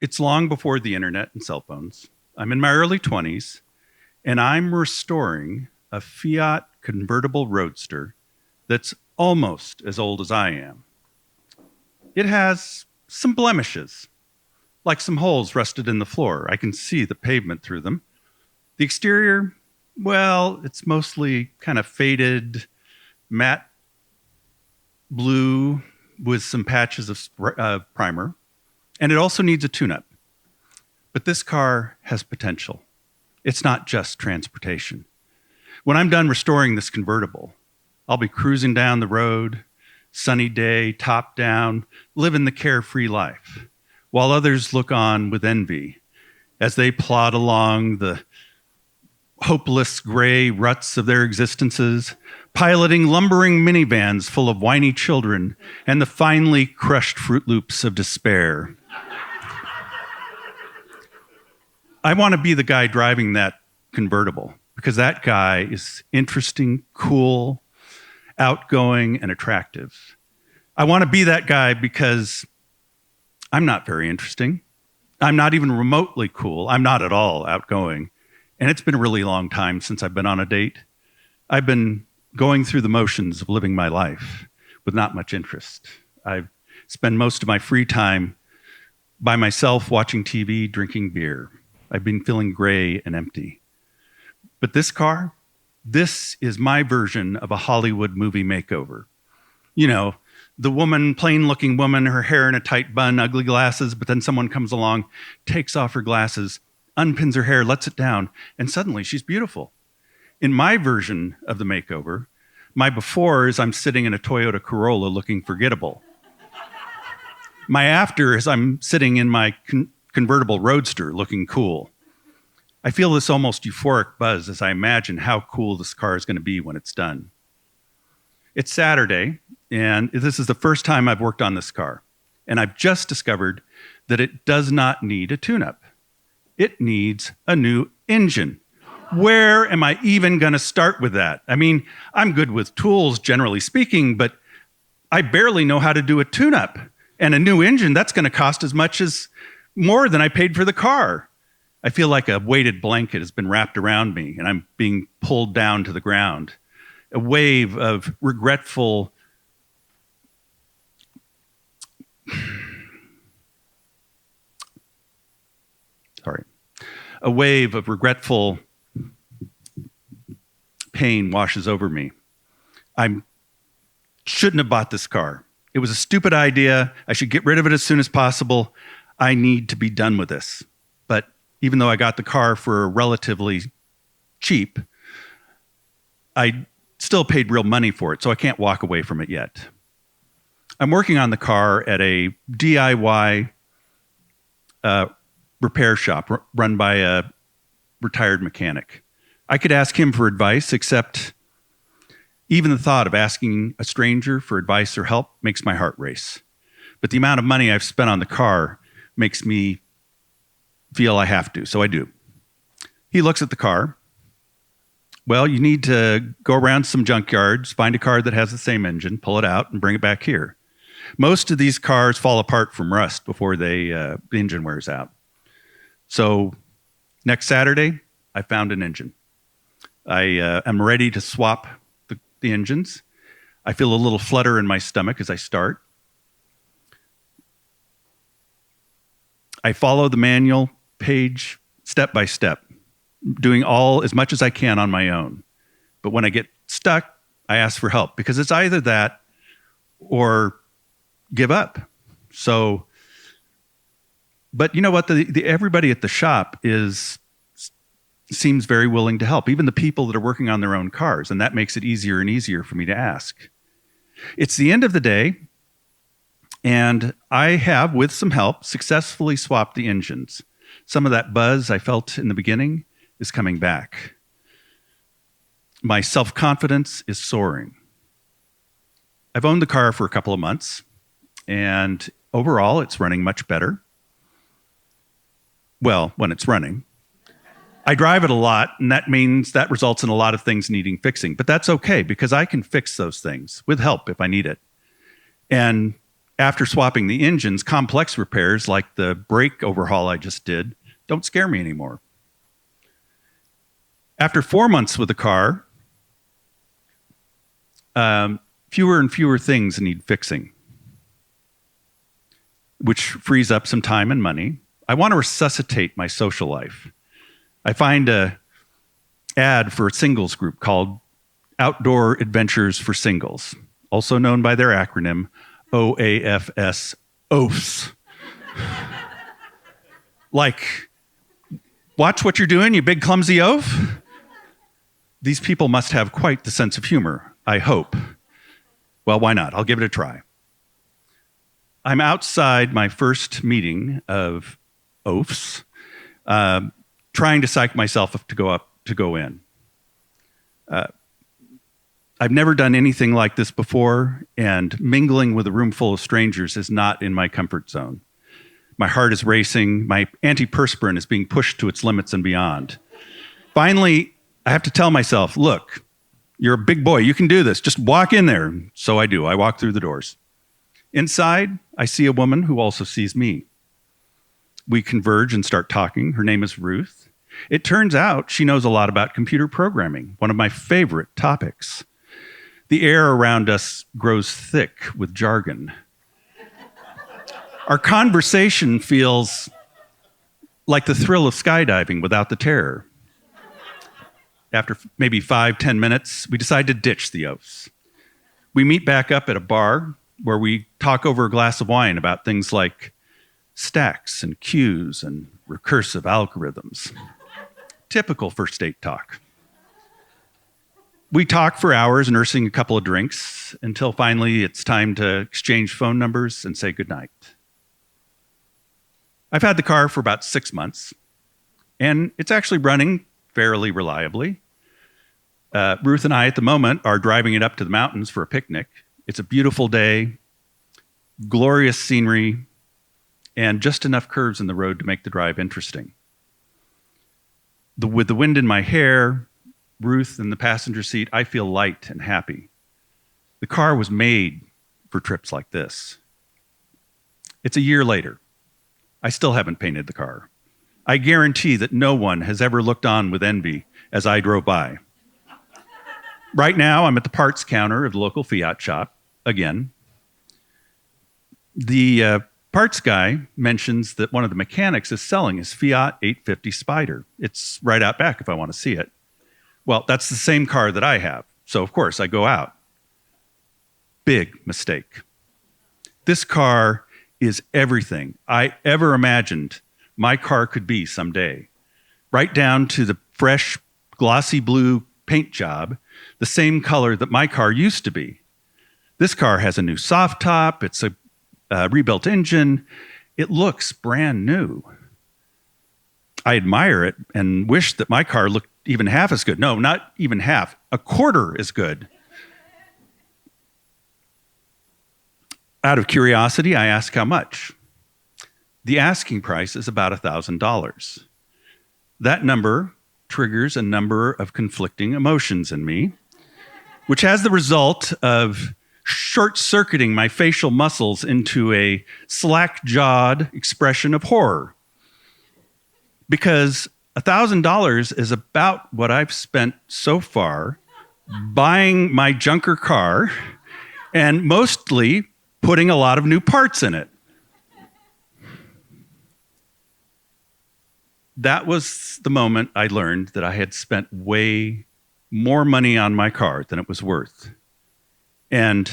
It's long before the internet and cell phones. I'm in my early 20s, and I'm restoring a Fiat convertible roadster that's almost as old as I am. It has some blemishes, like some holes rusted in the floor. I can see the pavement through them. The exterior, well, it's mostly kind of faded, matte blue with some patches of primer. And it also needs a tune-up. But this car has potential. It's not just transportation. When I'm done restoring this convertible, I'll be cruising down the road, sunny day, top down, living the carefree life, while others look on with envy as they plod along the hopeless gray ruts of their existences, piloting lumbering minivans full of whiny children and the finely crushed Fruit Loops of despair. I want to be the guy driving that convertible because that guy is interesting, cool, outgoing, and attractive. I want to be that guy because I'm not very interesting. I'm not even remotely cool. I'm not at all outgoing. And it's been a really long time since I've been on a date. I've been going through the motions of living my life with not much interest. I spend most of my free time by myself watching TV, drinking beer. I've been feeling gray and empty. But this car, this is my version of a Hollywood movie makeover. You know, the woman, plain-looking woman, her hair in a tight bun, ugly glasses, but then someone comes along, takes off her glasses, unpins her hair, lets it down, and suddenly she's beautiful. In my version of the makeover, my before is I'm sitting in a Toyota Corolla looking forgettable. My after is I'm sitting in my convertible roadster looking cool. I feel this almost euphoric buzz as I imagine how cool this car is going to be when it's done. It's Saturday, and this is the first time I've worked on this car, and I've just discovered that it does not need a tune-up. It needs a new engine. Where am I even going to start with that? I mean, I'm good with tools, generally speaking, but I barely know how to do a tune-up. And a new engine, that's going to cost as much as more than I paid for the car. I feel like a weighted blanket has been wrapped around me, and I'm being pulled down to the ground. A wave of regretful pain washes over me. I shouldn't have bought this car. It was a stupid idea. I should get rid of it as soon as possible. I need to be done with this. But even though I got the car for relatively cheap, I still paid real money for it, so I can't walk away from it yet. I'm working on the car at a DIY repair shop run by a retired mechanic. I could ask him for advice, except even the thought of asking a stranger for advice or help makes my heart race. But the amount of money I've spent on the car makes me feel I have to, so I do. He looks at the car. Well, you need to go around some junkyards, find a car that has the same engine, pull it out, and bring it back here. Most of these cars fall apart from rust before the engine wears out. So next Saturday, I found an engine. I am ready to swap the engines. I feel a little flutter in my stomach as I start. I follow the manual page step by step, doing all as much as I can on my own. But when I get stuck, I ask for help because it's either that or give up. So, but you know what? Everybody at the shop seems very willing to help, even the people that are working on their own cars, and that makes it easier and easier for me to ask. It's the end of the day, and I have, with some help, successfully swapped the engines. Some of that buzz I felt in the beginning is coming back. My self-confidence is soaring. I've owned the car for a couple of months, and overall, it's running much better. Well, when it's running. I drive it a lot, and that means that results in a lot of things needing fixing. But that's okay, because I can fix those things with help if I need it. And After swapping the engines, complex repairs like the brake overhaul I just did don't scare me anymore. After 4 months with the car, fewer and fewer things need fixing, which frees up some time and money. I want to resuscitate my social life. I find an ad for a singles group called Outdoor Adventures for Singles, also known by their acronym OAFS, OAFS. Like, watch what you're doing, you big clumsy oaf. These people must have quite the sense of humor, I hope. Well, why not? I'll give it a try. I'm outside my first meeting of oafs, trying to psych myself up to go in. I've never done anything like this before, and mingling with a room full of strangers is not in my comfort zone. My heart is racing. My antiperspirant is being pushed to its limits and beyond. Finally, I have to tell myself, look, you're a big boy. You can do this. Just walk in there. So I do. I walk through the doors. Inside, I see a woman who also sees me. We converge and start talking. Her name is Ruth. It turns out she knows a lot about computer programming, one of my favorite topics. The air around us grows thick with jargon. Our conversation feels like the thrill of skydiving without the terror. After maybe 5-10 minutes, we decide to ditch the oafs. We meet back up at a bar where we talk over a glass of wine about things like stacks and queues and recursive algorithms. Typical first date talk. We talk for hours, nursing a couple of drinks, until finally it's time to exchange phone numbers and say goodnight. I've had the car for about 6 months, and it's actually running fairly reliably. Ruth and I, at the moment, are driving it up to the mountains for a picnic. It's a beautiful day, glorious scenery, and just enough curves in the road to make the drive interesting. With the wind in my hair, Ruth in the passenger seat, I feel light and happy. The car was made for trips like this. It's a year later. I still haven't painted the car. I guarantee that no one has ever looked on with envy as I drove by. Right now, I'm at the parts counter of the local Fiat shop, again. The parts guy mentions that one of the mechanics is selling his Fiat 850 Spider. It's right out back if I want to see it. Well, that's the same car that I have, so of course I go out. Big mistake. This car is everything I ever imagined my car could be someday. Right down to the fresh, glossy blue paint job, the same color that my car used to be. This car has a new soft top, it's a rebuilt engine. It looks brand new. I admire it and wish that my car looked even half as good. No, not even half, a quarter as good. Out of curiosity, I ask how much. The asking price is about $1,000. That number triggers a number of conflicting emotions in me, which has the result of short-circuiting my facial muscles into a slack-jawed expression of horror. Because $1,000 is about what I've spent so far buying my junker car and mostly putting a lot of new parts in it. That was the moment I learned that I had spent way more money on my car than it was worth. And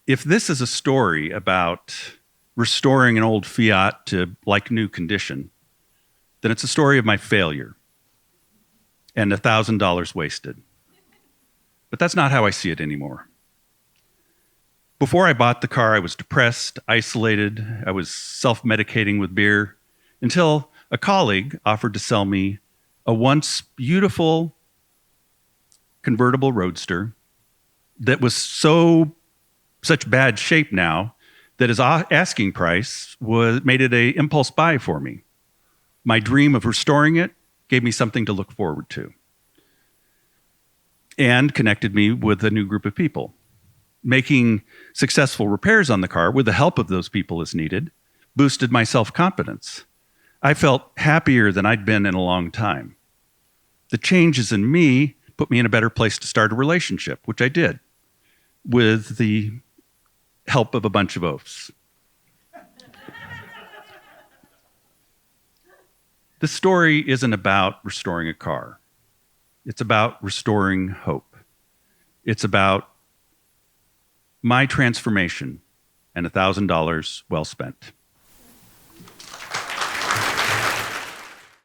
if this is a story about restoring an old Fiat to like new condition, then it's a story of my failure and $1,000 wasted. But that's not how I see it anymore. Before I bought the car, I was depressed, isolated. I was self-medicating with beer until a colleague offered to sell me a once beautiful convertible roadster that was such bad shape now that his asking price made it an impulse buy for me. My dream of restoring it gave me something to look forward to and connected me with a new group of people. making successful repairs on the car with the help of those people as needed boosted my self-confidence. I felt happier than I'd been in a long time. The changes in me put me in a better place to start a relationship, which I did with the help of a bunch of oafs. The story isn't about restoring a car. It's about restoring hope. It's about my transformation and $1,000 well spent.